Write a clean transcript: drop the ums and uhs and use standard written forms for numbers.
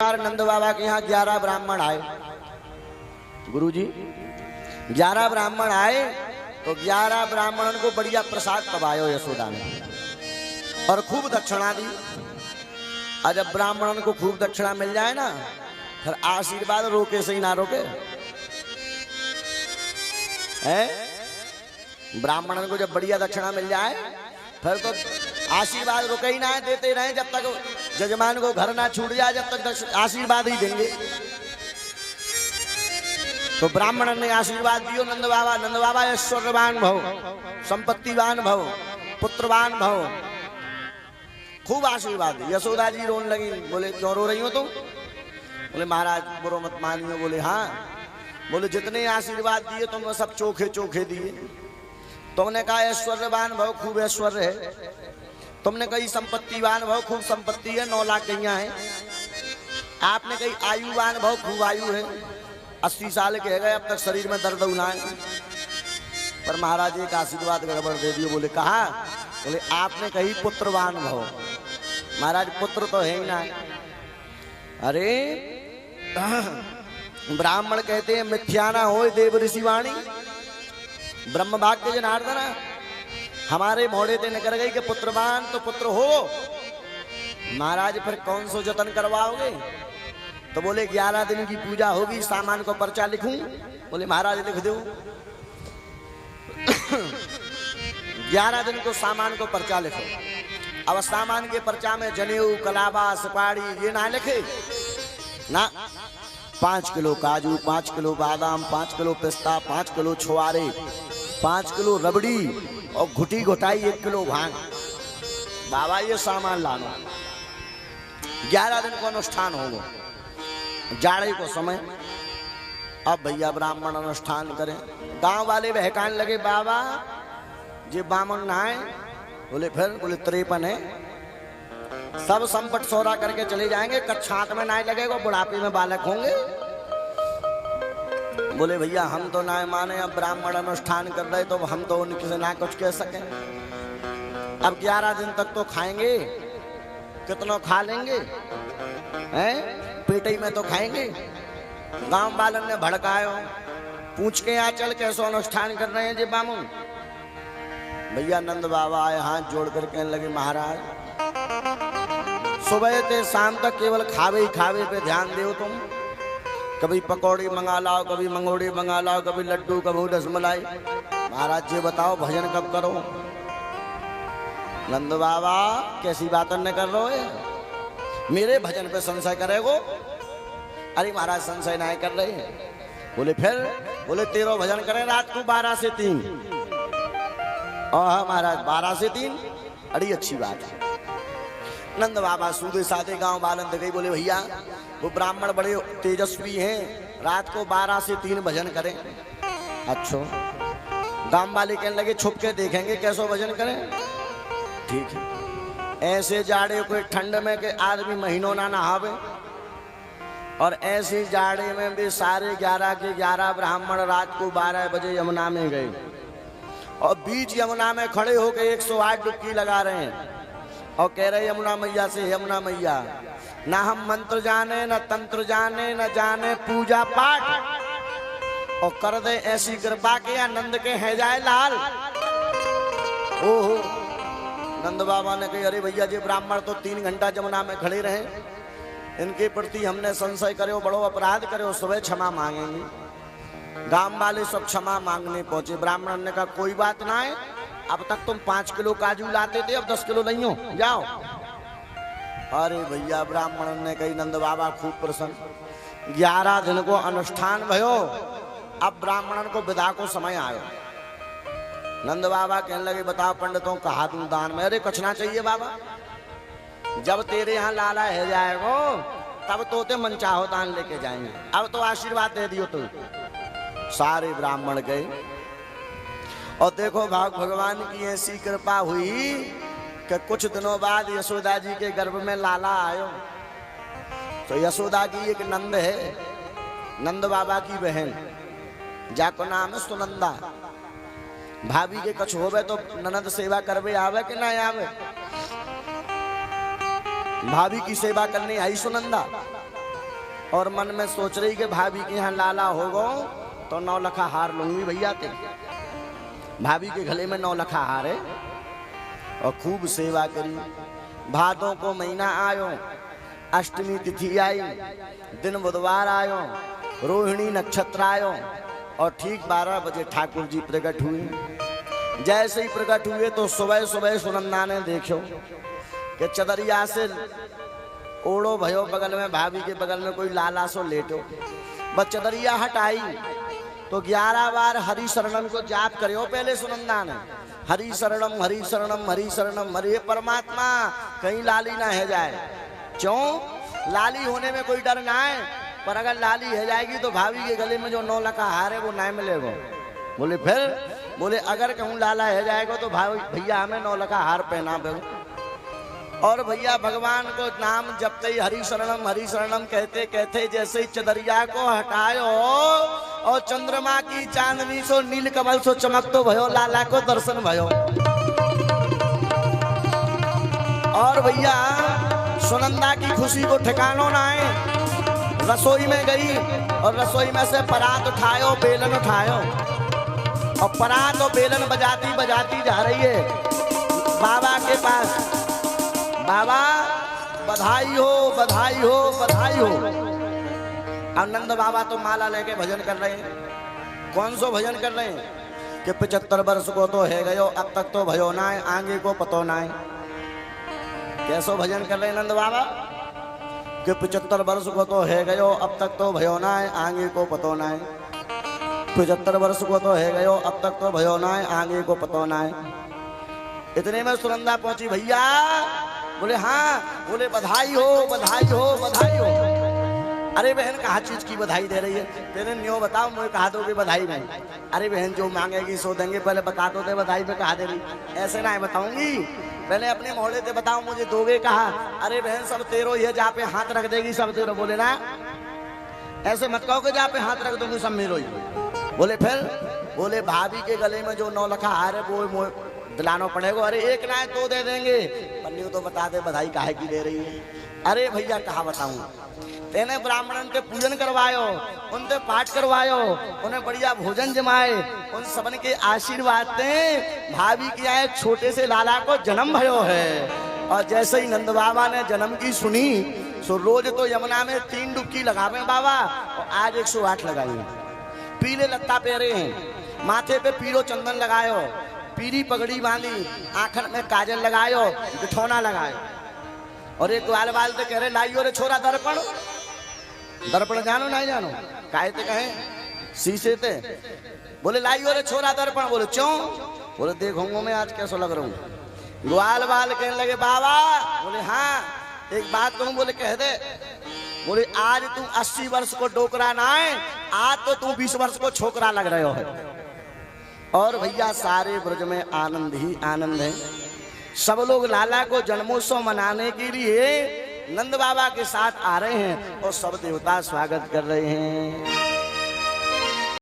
नंद बाबा के यहाँ 11 ब्राह्मण आए। गुरुजी 11 ब्राह्मण आए तो 11 ब्राह्मणों को बढ़िया प्रसाद पवायो यशोदा ने और खूब दक्षिणा दी। और जब ब्राह्मणों को खूब दक्षिणा मिल जाए ना, फिर आशीर्वाद रोके से ही ना रोके है। ब्राह्मणों को जब बढ़िया दक्षिणा मिल जाए फिर तो आशीर्वाद रुके ही ना है, देते रहे जब तक जजमान को घर ना छूट जाए, जब तक आशीर्वाद ही देंगे। तो ब्राह्मण ने आशीर्वाद दियो नंद बाबा ऐश्वर्यवान भव, संपत्तिवान भव, पुत्रवान भव, खूब आशीर्वाद। यशोदा जी रोने लगी, बोले क्यों रो रही हो तुम? बोले महाराज बुरो मत मानियो। बोले हाँ। बोले जितने आशीर्वाद दिए तुमने सब चोखे चोखे दिए। तुमने कहा ऐश्वर्यवान भव, खूब ऐश्वर्य है। तुमने कही संपत्तिवान भव, खूब संपत्ति है, 9 लाख गैया है। आपने कही आयुवान भव, खूब आयु है, 80 साल के गए, अब तक शरीर में दर्द उना है। पर महाराज एक आशीर्वाद गड़बड़ दे दियो। बोले कहा? बोले आपने कही पुत्रवान भव। महाराज पुत्र तो है ही ना। अरे ब्राह्मण कहते हैं मिथ्या ना हो देव ऋषि वाणी, ब्रह्म भाग्य जनार्दन। हमारे मोड़े ते निकल गई कि पुत्रवान तो पुत्र हो। महाराज फिर कौन सो जतन करवाओगे? तो बोले 11 दिन की पूजा होगी, सामान को पर्चा लिखूं? बोले महाराज लिख दो। 11 दिन को सामान को पर्चा लिखो। अब सामान के पर्चा में जनेऊ, कलावा, सुपारी ये ना लिखे ना। 5 किलो काजू, 5 किलो बादाम, 5 किलो पिस्ता, 5 किलो छुआरे, 5 किलो रबड़ी और घुटी घुटाई 1 किलो भांग। बाबा ये सामान लाना। 11 दिन को अनुष्ठान होगा, जाड़े को समय। अब भैया ब्राह्मण अनुष्ठान करें। गांव वाले बहकाने लगे, बाबा ये बामन नहाए। बोले फिर? बोले 53 है, सब संपट सोरा करके चले जाएंगे, कच्छात में ना लगेगा, बुढ़ापे में बालक होंगे। बोले भैया हम तो ना माने, अब ब्राह्मण अनुष्ठान कर रहे तो हम तो उनसे ना कुछ कह सके। अब 11 दिन तक तो खाएंगे, कितना खा लेंगे हैं, पेटे में तो खाएंगे। गांव वालन ने भड़कायो, पूछ के यहाँ चल कैसो अनुष्ठान कर रहे हैं जी बामुन। भैया नंद बाबा आए, हाथ जोड़ कर कहने लगे महाराज सुबह से शाम तक केवल खावे ही खावे पे ध्यान दो तुम। कभी पकौड़ी मंगा लाओ, कभी मंगोड़ी मंगा लाओ, कभी लड्डू, कभी रसमलाई। महाराज जी बताओ भजन कब करो? नंद बाबा कैसी बात न कर रहे हो, मेरे भजन पे संशय करेगो? अरे महाराज संशय नहीं कर रहे हैं। बोले फिर? बोले 13 भजन करें रात को 12 से 3। महाराज 12 से 3, अड़ी अच्छी बात है। नंद बाबा सूदे सादे गांव वालन गई। बोले भैया वो ब्राह्मण बड़े तेजस्वी हैं, रात को 12 से 3 भजन करें। अच्छा। गांव वाले कहने लगे छुप के देखेंगे कैसो भजन करें। ठीक है। ऐसे जाड़े कोई ठंड में के आदमी महीनों ना नहावे, और ऐसे जाड़े में भी सारे 11 के 11 ब्राह्मण रात को 12 बजे यमुना में गए और बीच यमुना में खड़े होकर 108 डुबकी लगा रहे हैं और कह रहे यमुना मैया से, यमुना मैया ना हम मंत्र जाने, न तंत्र जाने, न जाने पूजा पाठ, और कर दे ऐसी कृपा के आनंद के है जाए लाल। ओहो। नंद बाबा ने कही अरे भैया जी ब्राह्मण तो 3 घंटा यमुना में खड़े रहे, इनके प्रति हमने संशय करे, बड़ो अपराध करे, सुबह क्षमा मांगेंगे। गांव वाले सब क्षमा मांगने पहुंचे। ब्राह्मण ने कहा कोई बात ना है, अब तक तुम 5 किलो काजू लाते थे, अब 10 किलो नहीं हो, जाओ। अरे भैया ब्राह्मण ने कही नंद बाबा खूब प्रसन्न। 11 दिन को अनुष्ठान भयो, अब ब्राह्मण को विदा को समय आयो। नंद बाबा कहने लगे बताओ पंडितों कहा दूं दान में? अरे कुछ ना चाहिए बाबा, जब तेरे यहाँ लाला है जाएगो तब तो ते मन चाहो दान लेके जाएंगे, अब तो आशीर्वाद दे दियो। तो सारे ब्राह्मण गए और देखो भगवान की ऐसी कृपा हुई कि कुछ दिनों बाद यशोदा जी के गर्भ में लाला आयो। तो यशोदा की एक नंद है, नंद बाबा की बहन, जाको नाम है सुनंदा। भाभी के कछ होवे तो ननद सेवा करवे आवे कि ना आवे? भाभी की सेवा करने आई सुनंदा। और मन में सोच रही कि भाभी के यहाँ लाला होगो तो 9 लखा हार लूंगी भैया ते। भाभी के गले में 9 लखा हार है और खूब सेवा करी। भादों को महीना आयो, अष्टमी तिथि आई, दिन बुधवार आयो, रोहिणी नक्षत्र आयो और ठीक 12 बजे ठाकुर जी प्रकट हुए। जैसे ही प्रकट हुए तो सुबह सुबह सुनंदा ने देखो कि चदरिया से ओढ़ो भयो बगल में, भाभी के बगल में कोई लाला सो लेटो। बस चदरिया हटाई तो 11 बार हरि शरणम को जाप करो पहले सुनंदा ने। हरि शरणम हरि शरणम हरि शरणम, हरे परमात्मा कहीं लाली ना है जाए। क्यों? लाली होने में कोई डर ना है, पर अगर लाली है जाएगी तो भाभी के गले में जो 9 लखा हार है वो ना मिलेगा। बोले फिर? बोले अगर कहूँ लाला है जाएगा तो भाई भैया हमें 9 लखा हार पहना दो। और भैया भगवान को नाम जपते ही हरि शरणम कहते कहते जैसे ही चदरिया को हटायो और चंद्रमा की चांदनी सो नील कमल सो चमक तो भयो, लाला को दर्शन भयो। और भैया सुनंदा की खुशी को ठिकानो ना है। रसोई में गई और रसोई में से परात उठायो, बेलन उठायो और परात और बेलन बजाती बजाती जा रही है बाबा के पास। बाबा बधाई हो बधाई हो बधाई हो। आनंद बाबा तो माला लेके भजन कर रहे हैं। कौन सो भजन कर रहे हैं कि 75 वर्ष को तो है गयो, अब तक तो भयो ना है, आगे को पतो ना है। कैसो भजन कर रहे हैं नंद बाबा कि 75 वर्ष को तो है गयो, अब तक तो भयो ना है, आगे को पतो ना है। 75 वर्ष को तो है गयो, अब तक तो भयो ना है, आगे को पतो ना है। इतने में सुनंदा पहुंची। भैया बोले हाँ। बोले बधाई हो बधाई हो बधाई हो। अरे बहन कहाँ चीज की बधाई दे रही है? तेरे न्यो बताओ, मुझे कहा दोगे बधाई नहीं? अरे बहन जो मांगेगी सो देंगे, पहले बता दो दे बधाई पे कहा दे रही। ऐसे ना बताऊंगी, पहले अपने मोहल्ले से बताओ मुझे दोगे कहा। अरे बहन सब तेरो ये जहाँ पे हाथ रख देगी सब तेरो। बोले ना ऐसे मत कहो कि जहाँ पे हाथ रख दूंगी सब मेरो ही। बोले फिर? बोले भाभी के गले में जो 9 लखा हार है वो दिलाना पड़ेगा। अरे एक ना है तो दे देंगे, पन्नी तो बता दे बधाई काहे की दे रही है। अरे भैया कहा बताऊं, तेने ब्राह्मणन के पूजन करवायो, उनसे पाठ करवायो, उन्हें बढ़िया भोजन जमाए, उन सबन के आशीर्वाद से भाभी की आए छोटे से लाला को जन्म भयो है। और जैसे ही नंद बाबा ने जन्म की सुनी सो रोज तो यमुना में 3 डुबकी लगावे बाबा, और आज 108 लगाई। पीले लत्ता पहरे हैं, माथे पे पीलो चंदन लगायो, पीली पगड़ी बांधी, आंखन में काजल लगायो, बिठौना लगायो। और एक ग्वाल बाल तो कह रहे लाइयो रे छोरा दर्पण। दर्पण जानो नहीं जानो? काहे ते कहे शीशे ते। बोले लाइयो रे छोरा दर्पण। बोले क्यों? बोले देखूंगा मैं आज कैसा लग रहा हूँ। ग्वाल बाल कहने लगे बाबा। बोले हाँ एक बात कहूँ? बोले कह दे। बोले आज तू 80 वर्ष को डोकरा ना है, आज तो तू 20 वर्ष को छोकरा लग रहे हो। और भैया सारे ब्रज में आनंद ही आनंद है। सब लोग लाला को जन्मोत्सव मनाने के लिए नंद बाबा के साथ आ रहे हैं और सब देवता स्वागत कर रहे हैं।